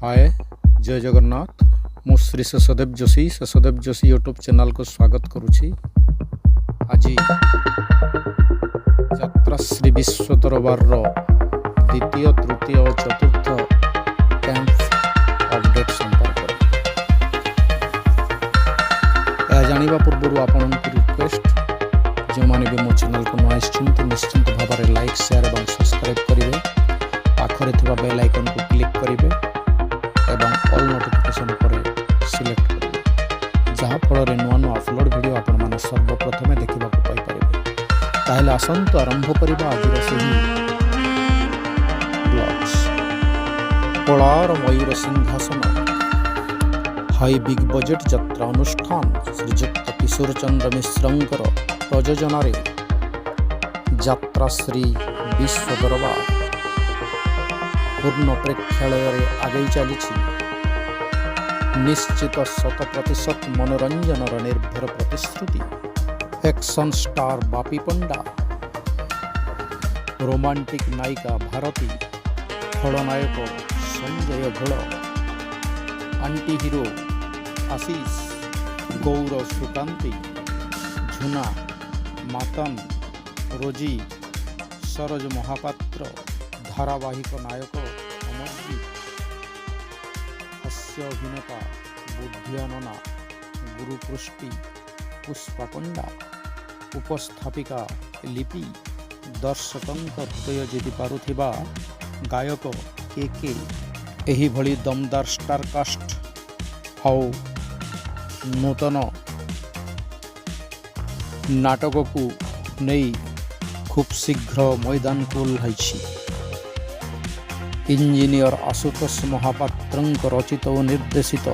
हाय जय जगन्नाथ मु Shri Sheshdev Joshi YouTube channel को स्वागत करुछि। आज यात्रा श्री विश्व दरबार द्वितीय तृतीय और चतुर्थ कैंप अपडेट संपर्क जानिबा पूर्व आपण रिक्वेस्ट जो माने भी मो चैनल को नुआ निश्चिंत भाव में लाइक शेयर और सब्सक्राइब करेंगे। पाखरे थिबा बेल आइकन को क्लिक करेंगे एवं ऑल नोटिफिकेशन पर सिलेक्ट करेंगे, जहाँ फल नुआ नुआ अपलोड वीडियो आपण माने सर्वप्रथमे देखा पाई परिबे। ताहेले आसंतु आरंभ करिबा आजिर सही ब्लॉग्स। कलार मयूर सिंहासन हाई बिग बजेट यात्रा अनुष्ठान श्रीजुक्त किशोर चंद्र मिश्रंकर प्रयोजन यात्रा श्री विश्व दरबार पूर्ण प्रेक्षालय आगे चली निश्चित 100% मनोरंजन निर्भर प्रतिश्रुति। एक्शन स्टार बापी पंडा, रोमांटिक नायिका भारती, खलनायक संजय भोल, आंटी हिरो आशीष, गौरव सुकांती, झुना मातन, रोजी, सरोज महापात्र, धारावाहिक नायक अमरजीत, हास्य अभिनेता बुद्धियानना, गुरुपृष्टि पुष्पा पंडा, उपस्थापिका लिपि, दर्शकों हृदय जीति पारुथिबा गायक के एही भली दमदार स्टार कास्ट आउ नूतन नाटक को नहीं खूब शीघ्र मैदान को ओह्लाई। इंजीनियर आशुतोष महापात्र रचित और निर्देशित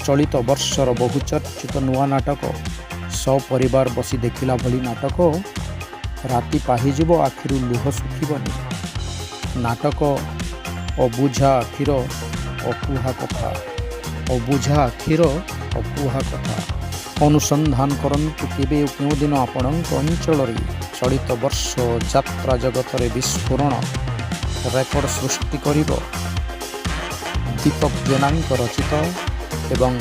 चलित वर्षर बहुचर्चित नुआ नाटक सपरिवार बसी देखिला भली नाटक राति पाहिजिब आखिरु लुह सुखिबनी। नाटक अबुझा आखिर अकुहा कथा, अबुझा आखिर अकुहा कथा। अनुसंधान करंतु केबे केउ दिन आपणक अंचल चलित वर्ष यात्रा जगत रे विस्फोरण रेकर्ड सृष्टि करिबो। दीपक जेनांक रचित एवं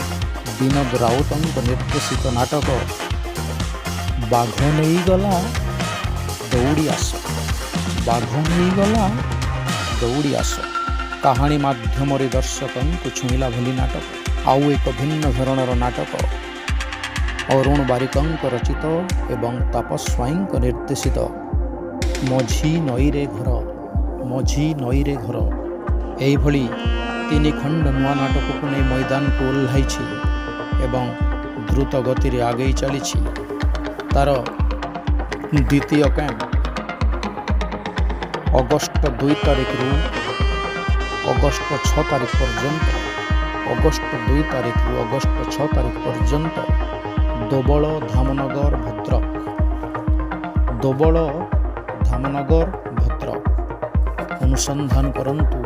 विनोद राउतंक निर्देशित नाटक बाघ नहीं गला दौड़ी आस, बाघ नहीं गला दौड़ी आस कहानी माध्यम दर्शकों को छुईला भली नाटक। आउ एक भिन्न धरणर नाटक अरुण बारिकंक रचित एवं तापस स्वाईंक निर्देशित मझी नईरे घर, मझी नईरे घर एभली 3 खंड नुआ नाटक को नहीं मैदान को ओह्लाई एवं द्रुत गति आगे चली। तार द्वितीय कैंप अगस्ट 2 तारिख रु अगस्ट 6 तारिख पर्यंत, अगस्ट 2 तारिख रु अगस्ट 6 तारिख पर्यंत दोबल धामनगर भद्रक, दोबल धामनगर भद्रक। अनुसंधान करंतु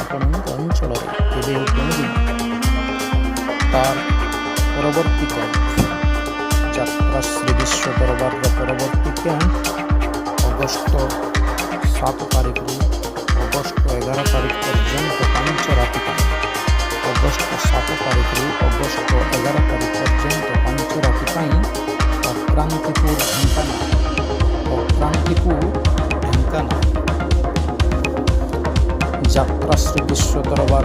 आपणक अंचल तार परवर्ती कैंप यात्रा श्री विश्व दरबार परवर्ती कैंप अगस्ट 7 तारिख रु अगस्ट 11 तारिख पर्यंत 5 राति, अगस्ट 7 तारिख रु अगस्ट 11 तारिख पर्यंत 5 राति अक्रांतिपुर ढेंकाना। यात्रा श्री विश्व दरबार